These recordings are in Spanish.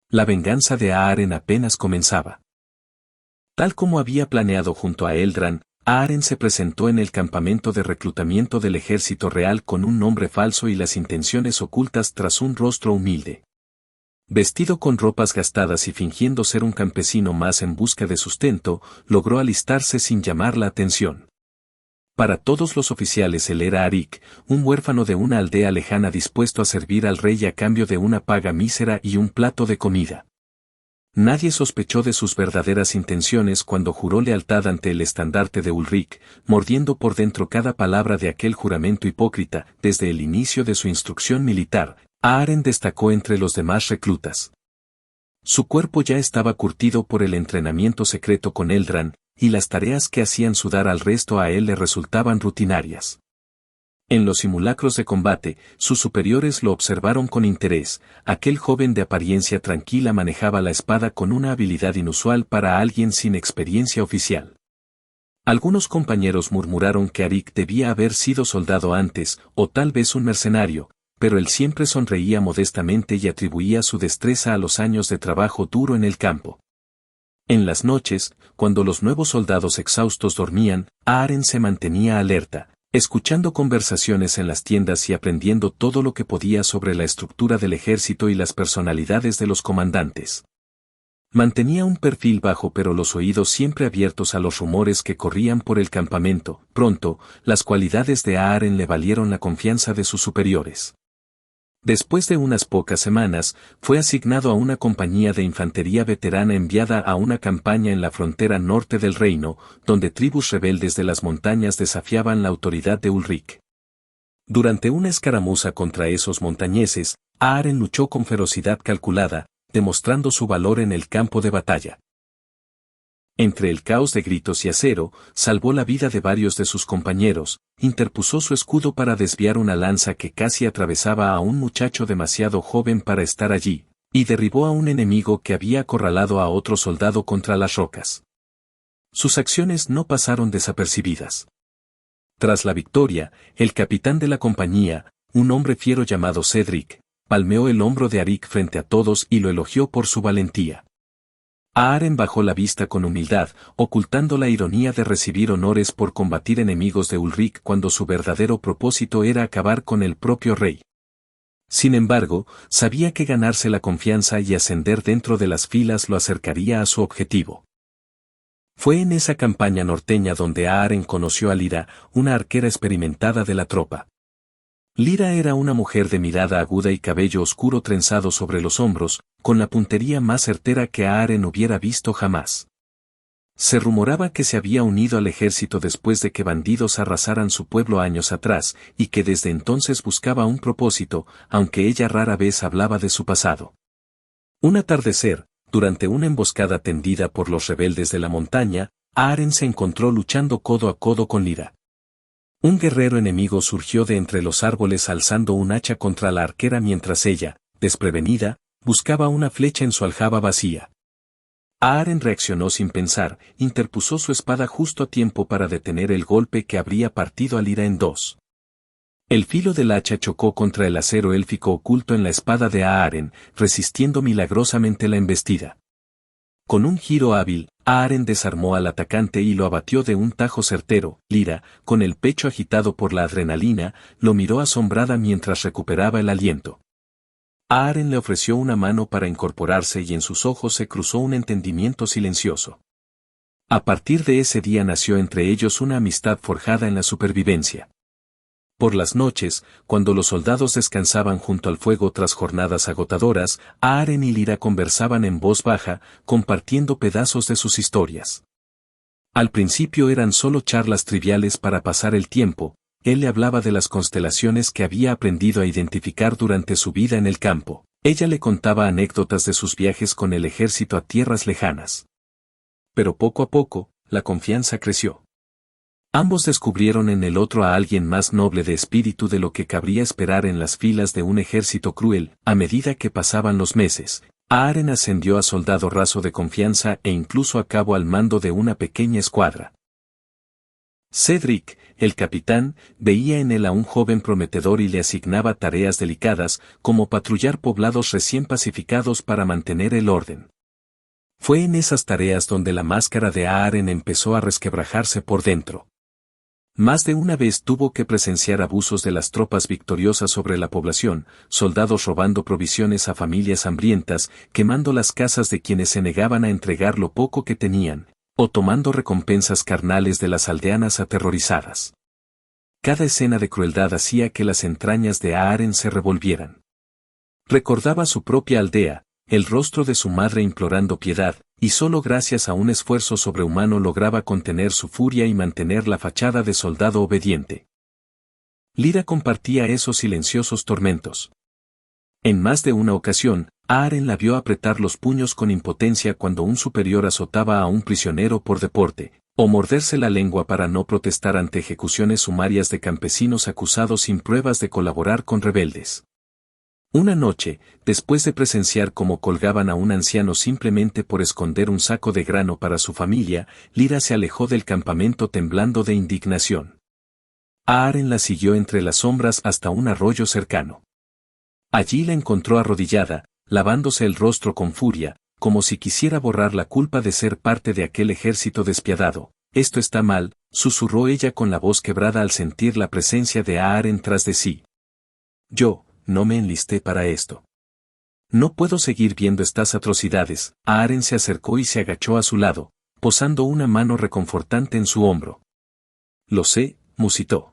La venganza de Aaren apenas comenzaba. Tal como había planeado junto a Eldran, Aaren se presentó en el campamento de reclutamiento del ejército real con un nombre falso y las intenciones ocultas tras un rostro humilde. Vestido con ropas gastadas y fingiendo ser un campesino más en busca de sustento, logró alistarse sin llamar la atención. Para todos los oficiales él era Arik, un huérfano de una aldea lejana dispuesto a servir al rey a cambio de una paga mísera y un plato de comida. Nadie sospechó de sus verdaderas intenciones cuando juró lealtad ante el estandarte de Ulrich, mordiendo por dentro cada palabra de aquel juramento hipócrita. Desde el inicio de su instrucción militar, Aaren destacó entre los demás reclutas. Su cuerpo ya estaba curtido por el entrenamiento secreto con Eldran, y las tareas que hacían sudar al resto a él le resultaban rutinarias. En los simulacros de combate, sus superiores lo observaron con interés. Aquel joven de apariencia tranquila manejaba la espada con una habilidad inusual para alguien sin experiencia oficial. Algunos compañeros murmuraron que Arik debía haber sido soldado antes, o tal vez un mercenario, pero él siempre sonreía modestamente y atribuía su destreza a los años de trabajo duro en el campo. En las noches, cuando los nuevos soldados exhaustos dormían, Aaren se mantenía alerta, escuchando conversaciones en las tiendas y aprendiendo todo lo que podía sobre la estructura del ejército y las personalidades de los comandantes. Mantenía un perfil bajo pero los oídos siempre abiertos a los rumores que corrían por el campamento. Pronto, las cualidades de Aaren le valieron la confianza de sus superiores. Después de unas pocas semanas, fue asignado a una compañía de infantería veterana enviada a una campaña en la frontera norte del reino, donde tribus rebeldes de las montañas desafiaban la autoridad de Ulrich. Durante una escaramuza contra esos montañeses, Aaren luchó con ferocidad calculada, demostrando su valor en el campo de batalla. Entre el caos de gritos y acero, salvó la vida de varios de sus compañeros, interpuso su escudo para desviar una lanza que casi atravesaba a un muchacho demasiado joven para estar allí, y derribó a un enemigo que había acorralado a otro soldado contra las rocas. Sus acciones no pasaron desapercibidas. Tras la victoria, el capitán de la compañía, un hombre fiero llamado Cedric, palmeó el hombro de Arik frente a todos y lo elogió por su valentía. Aaren bajó la vista con humildad, ocultando la ironía de recibir honores por combatir enemigos de Ulrich cuando su verdadero propósito era acabar con el propio rey. Sin embargo, sabía que ganarse la confianza y ascender dentro de las filas lo acercaría a su objetivo. Fue en esa campaña norteña donde Aaren conoció a Lyra, una arquera experimentada de la tropa. Lyra era una mujer de mirada aguda y cabello oscuro trenzado sobre los hombros, con la puntería más certera que Aaren hubiera visto jamás. Se rumoraba que se había unido al ejército después de que bandidos arrasaran su pueblo años atrás, y que desde entonces buscaba un propósito, aunque ella rara vez hablaba de su pasado. Un atardecer, durante una emboscada tendida por los rebeldes de la montaña, Aaren se encontró luchando codo a codo con Lyra. Un guerrero enemigo surgió de entre los árboles alzando un hacha contra la arquera mientras ella, desprevenida, buscaba una flecha en su aljaba vacía. Aaren reaccionó sin pensar, interpuso su espada justo a tiempo para detener el golpe que habría partido a Lyra en dos. El filo del hacha chocó contra el acero élfico oculto en la espada de Aaren, resistiendo milagrosamente la embestida. Con un giro hábil, Aaren desarmó al atacante y lo abatió de un tajo certero. Lyra, con el pecho agitado por la adrenalina, lo miró asombrada mientras recuperaba el aliento. Aaren le ofreció una mano para incorporarse y en sus ojos se cruzó un entendimiento silencioso. A partir de ese día nació entre ellos una amistad forjada en la supervivencia. Por las noches, cuando los soldados descansaban junto al fuego tras jornadas agotadoras, Aaren y Lyra conversaban en voz baja, compartiendo pedazos de sus historias. Al principio eran solo charlas triviales para pasar el tiempo. Él le hablaba de las constelaciones que había aprendido a identificar durante su vida en el campo. Ella le contaba anécdotas de sus viajes con el ejército a tierras lejanas. Pero poco a poco, la confianza creció. Ambos descubrieron en el otro a alguien más noble de espíritu de lo que cabría esperar en las filas de un ejército cruel. A medida que pasaban los meses, Aaren ascendió a soldado raso de confianza e incluso acabó al mando de una pequeña escuadra. Cedric, el capitán, veía en él a un joven prometedor y le asignaba tareas delicadas, como patrullar poblados recién pacificados para mantener el orden. Fue en esas tareas donde la máscara de Aaren empezó a resquebrajarse por dentro. Más de una vez tuvo que presenciar abusos de las tropas victoriosas sobre la población, soldados robando provisiones a familias hambrientas, quemando las casas de quienes se negaban a entregar lo poco que tenían, o tomando recompensas carnales de las aldeanas aterrorizadas. Cada escena de crueldad hacía que las entrañas de Aaren se revolvieran. Recordaba su propia aldea, el rostro de su madre implorando piedad, y solo gracias a un esfuerzo sobrehumano lograba contener su furia y mantener la fachada de soldado obediente. Lyra compartía esos silenciosos tormentos. En más de una ocasión, Aaren la vio apretar los puños con impotencia cuando un superior azotaba a un prisionero por deporte, o morderse la lengua para no protestar ante ejecuciones sumarias de campesinos acusados sin pruebas de colaborar con rebeldes. Una noche, después de presenciar cómo colgaban a un anciano simplemente por esconder un saco de grano para su familia, Lyra se alejó del campamento temblando de indignación. Aaren la siguió entre las sombras hasta un arroyo cercano. Allí la encontró arrodillada, lavándose el rostro con furia, como si quisiera borrar la culpa de ser parte de aquel ejército despiadado. Esto está mal, susurró ella con la voz quebrada al sentir la presencia de Aaren tras de sí. Yo no me enlisté para esto. No puedo seguir viendo estas atrocidades. Aaren se acercó y se agachó a su lado, posando una mano reconfortante en su hombro. Lo sé, musitó.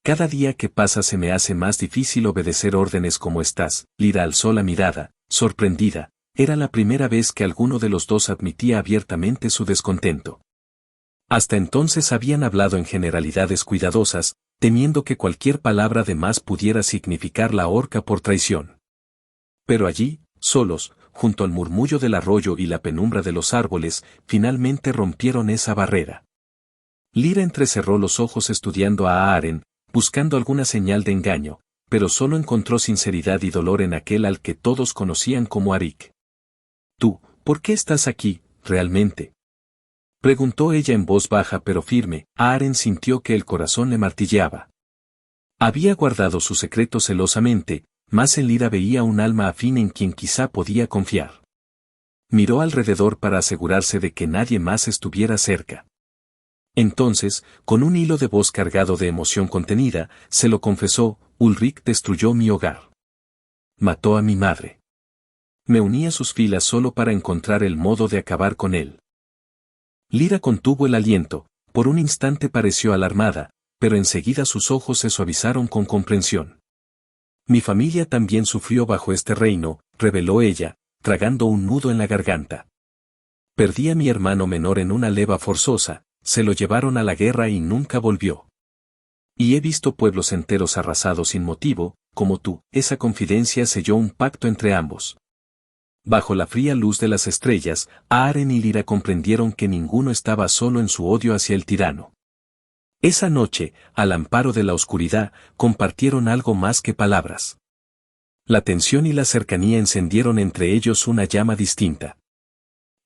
Cada día que pasa se me hace más difícil obedecer órdenes como estas. Lyra alzó la mirada, sorprendida. Era la primera vez que alguno de los dos admitía abiertamente su descontento. Hasta entonces habían hablado en generalidades cuidadosas, temiendo que cualquier palabra de más pudiera significar la horca por traición. Pero allí, solos, junto al murmullo del arroyo y la penumbra de los árboles, finalmente rompieron esa barrera. Lyra entrecerró los ojos estudiando a Aaren, buscando alguna señal de engaño, pero solo encontró sinceridad y dolor en aquel al que todos conocían como Arik. «Tú, ¿por qué estás aquí, realmente?», preguntó ella en voz baja pero firme. Aaren sintió que el corazón le martilleaba. Había guardado su secreto celosamente, mas en Lyra veía un alma afín en quien quizá podía confiar. Miró alrededor para asegurarse de que nadie más estuviera cerca. Entonces, con un hilo de voz cargado de emoción contenida, se lo confesó: Ulrich destruyó mi hogar. Mató a mi madre. Me uní a sus filas solo para encontrar el modo de acabar con él. Lyra contuvo el aliento, por un instante pareció alarmada, pero enseguida sus ojos se suavizaron con comprensión. Mi familia también sufrió bajo este reino, reveló ella, tragando un nudo en la garganta. Perdí a mi hermano menor en una leva forzosa, se lo llevaron a la guerra y nunca volvió. Y he visto pueblos enteros arrasados sin motivo, como tú. Esa confidencia selló un pacto entre ambos. Bajo la fría luz de las estrellas, Aaren y Lyra comprendieron que ninguno estaba solo en su odio hacia el tirano. Esa noche, al amparo de la oscuridad, compartieron algo más que palabras. La tensión y la cercanía encendieron entre ellos una llama distinta.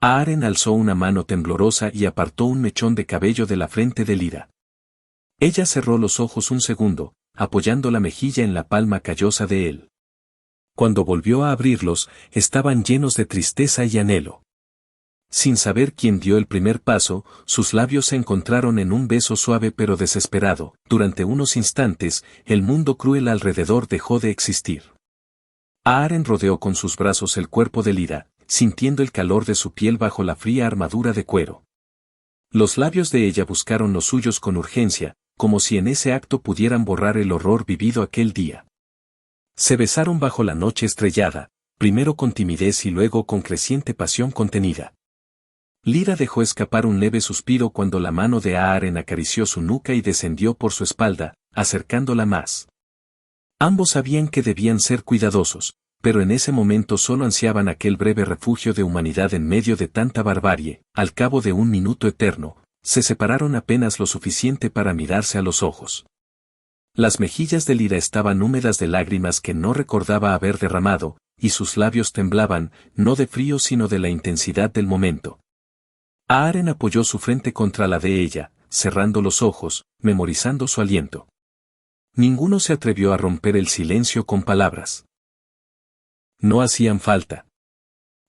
Aaren alzó una mano temblorosa y apartó un mechón de cabello de la frente de Lyra. Ella cerró los ojos un segundo, apoyando la mejilla en la palma callosa de él. Cuando volvió a abrirlos, estaban llenos de tristeza y anhelo. Sin saber quién dio el primer paso, sus labios se encontraron en un beso suave pero desesperado. Durante unos instantes, el mundo cruel alrededor dejó de existir. Aaren rodeó con sus brazos el cuerpo de Lyra, sintiendo el calor de su piel bajo la fría armadura de cuero. Los labios de ella buscaron los suyos con urgencia, como si en ese acto pudieran borrar el horror vivido aquel día. Se besaron bajo la noche estrellada, primero con timidez y luego con creciente pasión contenida. Lyra dejó escapar un leve suspiro cuando la mano de Aaren acarició su nuca y descendió por su espalda, acercándola más. Ambos sabían que debían ser cuidadosos, pero en ese momento solo ansiaban aquel breve refugio de humanidad en medio de tanta barbarie. Al cabo de un minuto eterno, se separaron apenas lo suficiente para mirarse a los ojos. Las mejillas de Lyra estaban húmedas de lágrimas que no recordaba haber derramado, y sus labios temblaban, no de frío sino de la intensidad del momento. Aaren apoyó su frente contra la de ella, cerrando los ojos, memorizando su aliento. Ninguno se atrevió a romper el silencio con palabras. No hacían falta.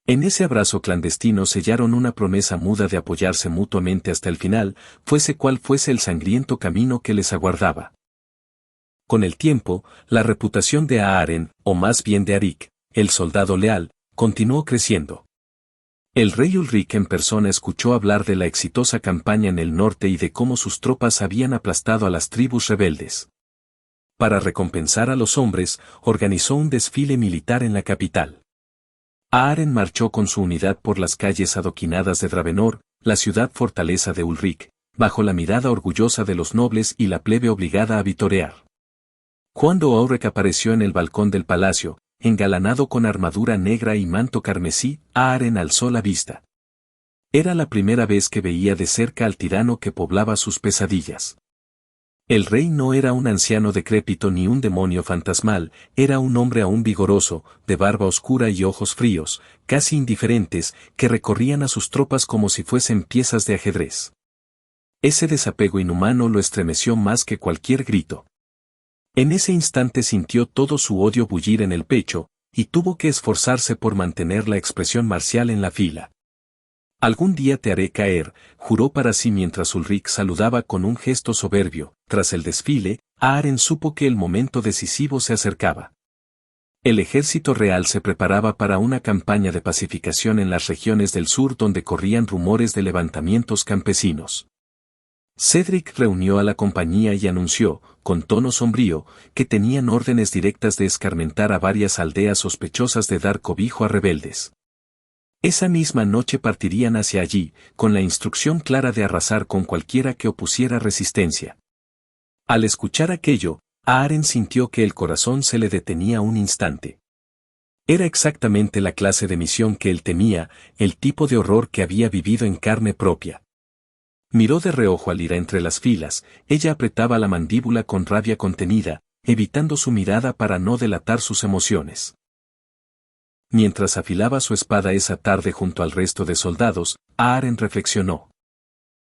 En ese abrazo clandestino sellaron una promesa muda de apoyarse mutuamente hasta el final, fuese cual fuese el sangriento camino que les aguardaba. Con el tiempo, la reputación de Aaren, o más bien de Arik, el soldado leal, continuó creciendo. El rey Ulrich en persona escuchó hablar de la exitosa campaña en el norte y de cómo sus tropas habían aplastado a las tribus rebeldes. Para recompensar a los hombres, organizó un desfile militar en la capital. Aaren marchó con su unidad por las calles adoquinadas de Dravenor, la ciudad fortaleza de Ulrich, bajo la mirada orgullosa de los nobles y la plebe obligada a vitorear. Cuando Aurek apareció en el balcón del palacio, engalanado con armadura negra y manto carmesí, Aaren alzó la vista. Era la primera vez que veía de cerca al tirano que poblaba sus pesadillas. El rey no era un anciano decrépito ni un demonio fantasmal, era un hombre aún vigoroso, de barba oscura y ojos fríos, casi indiferentes, que recorrían a sus tropas como si fuesen piezas de ajedrez. Ese desapego inhumano lo estremeció más que cualquier grito. En ese instante sintió todo su odio bullir en el pecho, y tuvo que esforzarse por mantener la expresión marcial en la fila. Algún día te haré caer, juró para sí mientras Ulrich saludaba con un gesto soberbio. Tras el desfile, Aaren supo que el momento decisivo se acercaba. El ejército real se preparaba para una campaña de pacificación en las regiones del sur donde corrían rumores de levantamientos campesinos. Cedric reunió a la compañía y anunció, con tono sombrío, que tenían órdenes directas de escarmentar a varias aldeas sospechosas de dar cobijo a rebeldes. Esa misma noche partirían hacia allí, con la instrucción clara de arrasar con cualquiera que opusiera resistencia. Al escuchar aquello, Aaren sintió que el corazón se le detenía un instante. Era exactamente la clase de misión que él temía, el tipo de horror que había vivido en carne propia. Miró de reojo a Lyra entre las filas, ella apretaba la mandíbula con rabia contenida, evitando su mirada para no delatar sus emociones. Mientras afilaba su espada esa tarde junto al resto de soldados, Aaren reflexionó.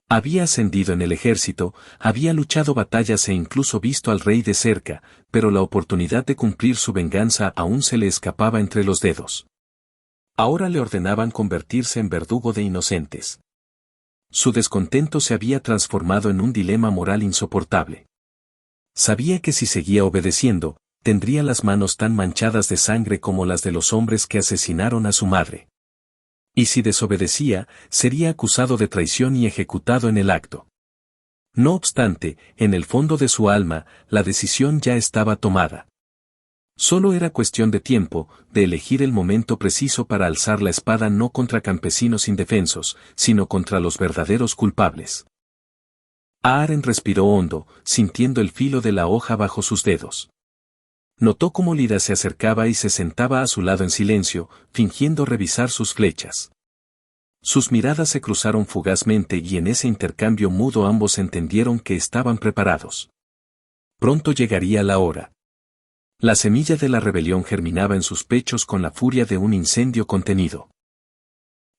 Había ascendido en el ejército, había luchado batallas e incluso visto al rey de cerca, pero la oportunidad de cumplir su venganza aún se le escapaba entre los dedos. Ahora le ordenaban convertirse en verdugo de inocentes. Su descontento se había transformado en un dilema moral insoportable. Sabía que si seguía obedeciendo, tendría las manos tan manchadas de sangre como las de los hombres que asesinaron a su madre. Y si desobedecía, sería acusado de traición y ejecutado en el acto. No obstante, en el fondo de su alma, la decisión ya estaba tomada. Solo era cuestión de tiempo, de elegir el momento preciso para alzar la espada no contra campesinos indefensos, sino contra los verdaderos culpables. Aaren respiró hondo, sintiendo el filo de la hoja bajo sus dedos. Notó cómo Lyra se acercaba y se sentaba a su lado en silencio, fingiendo revisar sus flechas. Sus miradas se cruzaron fugazmente y en ese intercambio mudo ambos entendieron que estaban preparados. Pronto llegaría la hora. La semilla de la rebelión germinaba en sus pechos con la furia de un incendio contenido.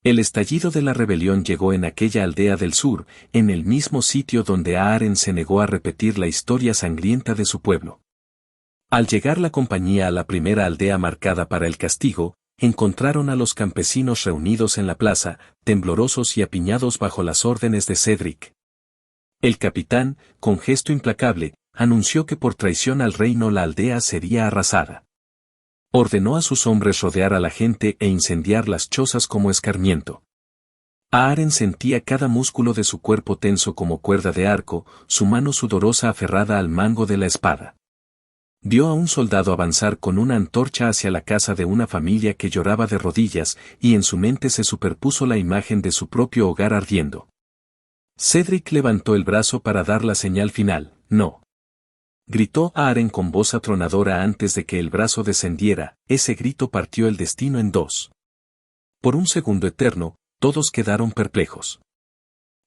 El estallido de la rebelión llegó en aquella aldea del sur, en el mismo sitio donde Aaren se negó a repetir la historia sangrienta de su pueblo. Al llegar la compañía a la primera aldea marcada para el castigo, encontraron a los campesinos reunidos en la plaza, temblorosos y apiñados bajo las órdenes de Cedric. El capitán, con gesto implacable, anunció que por traición al reino la aldea sería arrasada. Ordenó a sus hombres rodear a la gente e incendiar las chozas como escarmiento. Aaren sentía cada músculo de su cuerpo tenso como cuerda de arco, su mano sudorosa aferrada al mango de la espada. Vio a un soldado avanzar con una antorcha hacia la casa de una familia que lloraba de rodillas, y en su mente se superpuso la imagen de su propio hogar ardiendo. Cedric levantó el brazo para dar la señal final, no. Gritó Aaren con voz atronadora antes de que el brazo descendiera, ese grito partió el destino en dos. Por un segundo eterno, todos quedaron perplejos.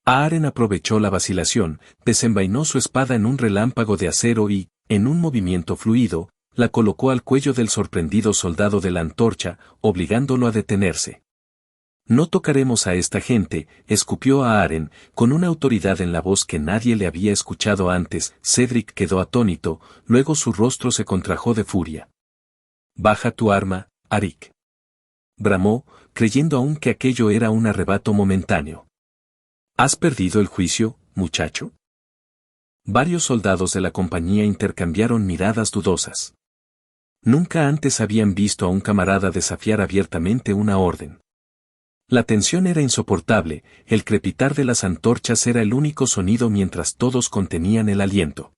Aaren aprovechó la vacilación, desenvainó su espada en un relámpago de acero y, en un movimiento fluido, la colocó al cuello del sorprendido soldado de la antorcha, obligándolo a detenerse. No tocaremos a esta gente, escupió Aaren, con una autoridad en la voz que nadie le había escuchado antes. Cedric quedó atónito, luego su rostro se contrajo de furia. Baja tu arma, Arik. Bramó, creyendo aún que aquello era un arrebato momentáneo. ¿Has perdido el juicio, muchacho? Varios soldados de la compañía intercambiaron miradas dudosas. Nunca antes habían visto a un camarada desafiar abiertamente una orden. La tensión era insoportable, el crepitar de las antorchas era el único sonido mientras todos contenían el aliento.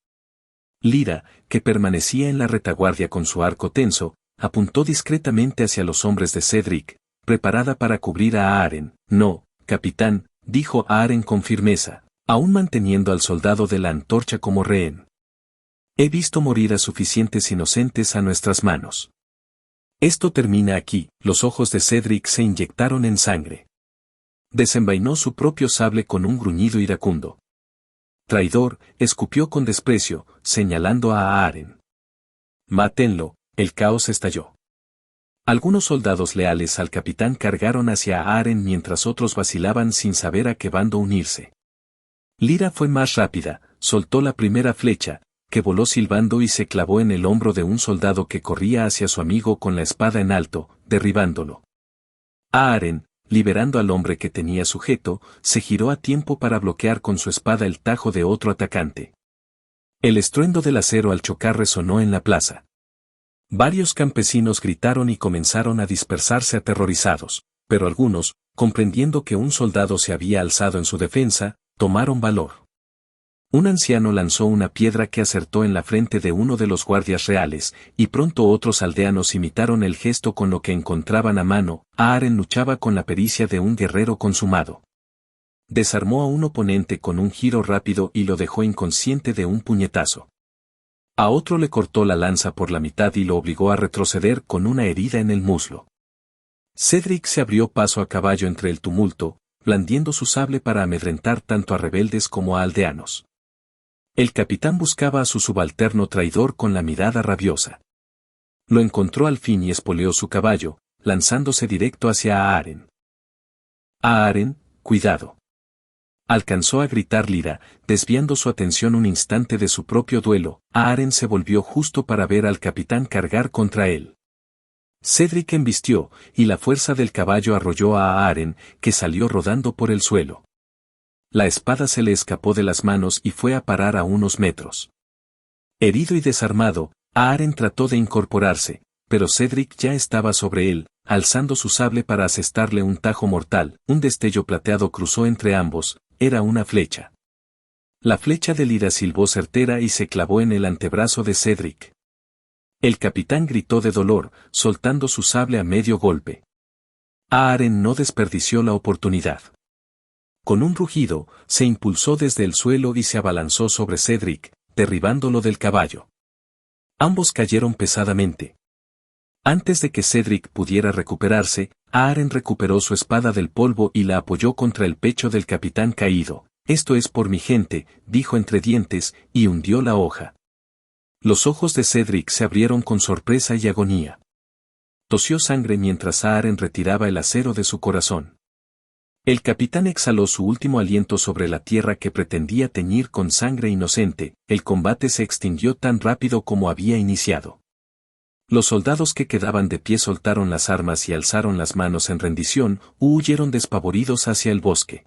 Lyra, que permanecía en la retaguardia con su arco tenso, apuntó discretamente hacia los hombres de Cedric, preparada para cubrir a Aaren. No, capitán, dijo Aaren con firmeza, aún manteniendo al soldado de la antorcha como rehén. He visto morir a suficientes inocentes a nuestras manos. Esto termina aquí. Los ojos de Cedric se inyectaron en sangre. Desenvainó su propio sable con un gruñido iracundo. Traidor, escupió con desprecio, señalando a Aaren. Mátenlo, el caos estalló. Algunos soldados leales al capitán cargaron hacia Aaren mientras otros vacilaban sin saber a qué bando unirse. Lyra fue más rápida, soltó la primera flecha, que voló silbando y se clavó en el hombro de un soldado que corría hacia su amigo con la espada en alto, derribándolo. Aaren, liberando al hombre que tenía sujeto, se giró a tiempo para bloquear con su espada el tajo de otro atacante. El estruendo del acero al chocar resonó en la plaza. Varios campesinos gritaron y comenzaron a dispersarse aterrorizados, pero algunos, comprendiendo que un soldado se había alzado en su defensa, tomaron valor. Un anciano lanzó una piedra que acertó en la frente de uno de los guardias reales, y pronto otros aldeanos imitaron el gesto con lo que encontraban a mano. Aaren luchaba con la pericia de un guerrero consumado. Desarmó a un oponente con un giro rápido y lo dejó inconsciente de un puñetazo. A otro le cortó la lanza por la mitad y lo obligó a retroceder con una herida en el muslo. Cedric se abrió paso a caballo entre el tumulto, blandiendo su sable para amedrentar tanto a rebeldes como a aldeanos. El capitán buscaba a su subalterno traidor con la mirada rabiosa. Lo encontró al fin y espoleó su caballo, lanzándose directo hacia Aaren. Aaren, cuidado. Alcanzó a gritar Lyra, desviando su atención un instante de su propio duelo. Aaren se volvió justo para ver al capitán cargar contra él. Cedric embistió, y la fuerza del caballo arrolló a Aaren, que salió rodando por el suelo. La espada se le escapó de las manos y fue a parar a unos metros. Herido y desarmado, Aaren trató de incorporarse, pero Cedric ya estaba sobre él, alzando su sable para asestarle un tajo mortal. Un destello plateado cruzó entre ambos, era una flecha. La flecha de Lyra silbó certera y se clavó en el antebrazo de Cedric. El capitán gritó de dolor, soltando su sable a medio golpe. Aaren no desperdició la oportunidad. Con un rugido, se impulsó desde el suelo y se abalanzó sobre Cedric, derribándolo del caballo. Ambos cayeron pesadamente. Antes de que Cedric pudiera recuperarse, Aaren recuperó su espada del polvo y la apoyó contra el pecho del capitán caído. Esto es por mi gente, dijo entre dientes, y hundió la hoja. Los ojos de Cedric se abrieron con sorpresa y agonía. Tosió sangre mientras Aaren retiraba el acero de su corazón. El capitán exhaló su último aliento sobre la tierra que pretendía teñir con sangre inocente. El combate se extinguió tan rápido como había iniciado. Los soldados que quedaban de pie soltaron las armas y alzaron las manos en rendición, o huyeron despavoridos hacia el bosque.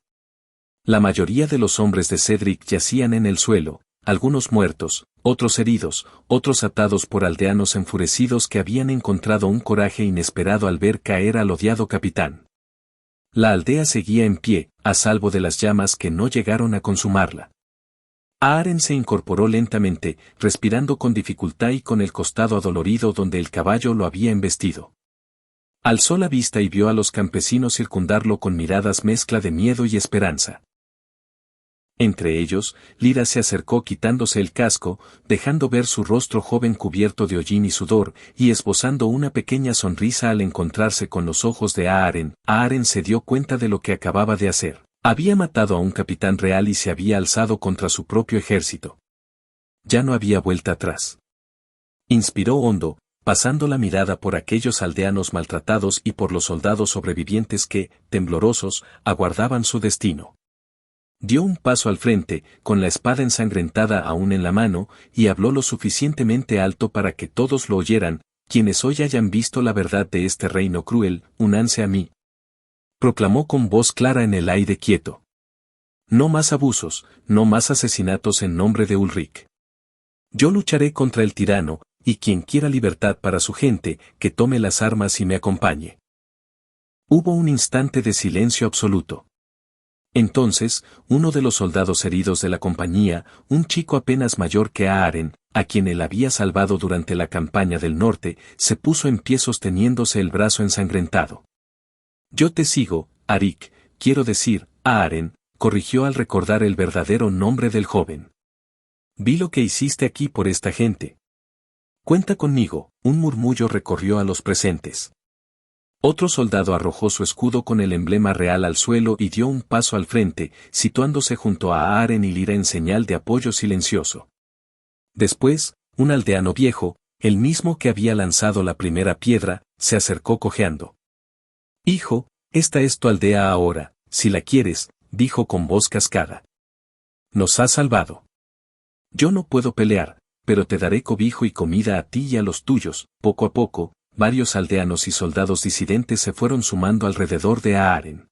La mayoría de los hombres de Cedric yacían en el suelo, algunos muertos, otros heridos, otros atados por aldeanos enfurecidos que habían encontrado un coraje inesperado al ver caer al odiado capitán. La aldea seguía en pie, a salvo de las llamas que no llegaron a consumarla. Aaren se incorporó lentamente, respirando con dificultad y con el costado adolorido donde el caballo lo había embestido. Alzó la vista y vio a los campesinos circundarlo con miradas mezcla de miedo y esperanza. Entre ellos, Lyra se acercó quitándose el casco, dejando ver su rostro joven cubierto de hollín y sudor, y esbozando una pequeña sonrisa al encontrarse con los ojos de Aaren. Aaren se dio cuenta de lo que acababa de hacer. Había matado a un capitán real y se había alzado contra su propio ejército. Ya no había vuelta atrás. Inspiró hondo, pasando la mirada por aquellos aldeanos maltratados y por los soldados sobrevivientes que, temblorosos, aguardaban su destino. Dio un paso al frente, con la espada ensangrentada aún en la mano, y habló lo suficientemente alto para que todos lo oyeran: quienes hoy hayan visto la verdad de este reino cruel, únanse a mí. Proclamó con voz clara en el aire quieto. No más abusos, no más asesinatos en nombre de Ulrich. Yo lucharé contra el tirano, y quien quiera libertad para su gente, que tome las armas y me acompañe. Hubo un instante de silencio absoluto. Entonces, uno de los soldados heridos de la compañía, un chico apenas mayor que Aaren, a quien él había salvado durante la campaña del norte, se puso en pie sosteniéndose el brazo ensangrentado. Yo te sigo, Arik, quiero decir, Aaren, corrigió al recordar el verdadero nombre del joven. Vi lo que hiciste aquí por esta gente. Cuenta conmigo. Un murmullo recorrió a los presentes. Otro soldado arrojó su escudo con el emblema real al suelo y dio un paso al frente, situándose junto a Aaren y Lyra en señal de apoyo silencioso. Después, un aldeano viejo, el mismo que había lanzado la primera piedra, se acercó cojeando. Hijo, esta es tu aldea ahora, si la quieres, dijo con voz cascada. Nos has salvado. Yo no puedo pelear, pero te daré cobijo y comida a ti y a los tuyos. Poco a poco, varios aldeanos y soldados disidentes se fueron sumando alrededor de Aaren.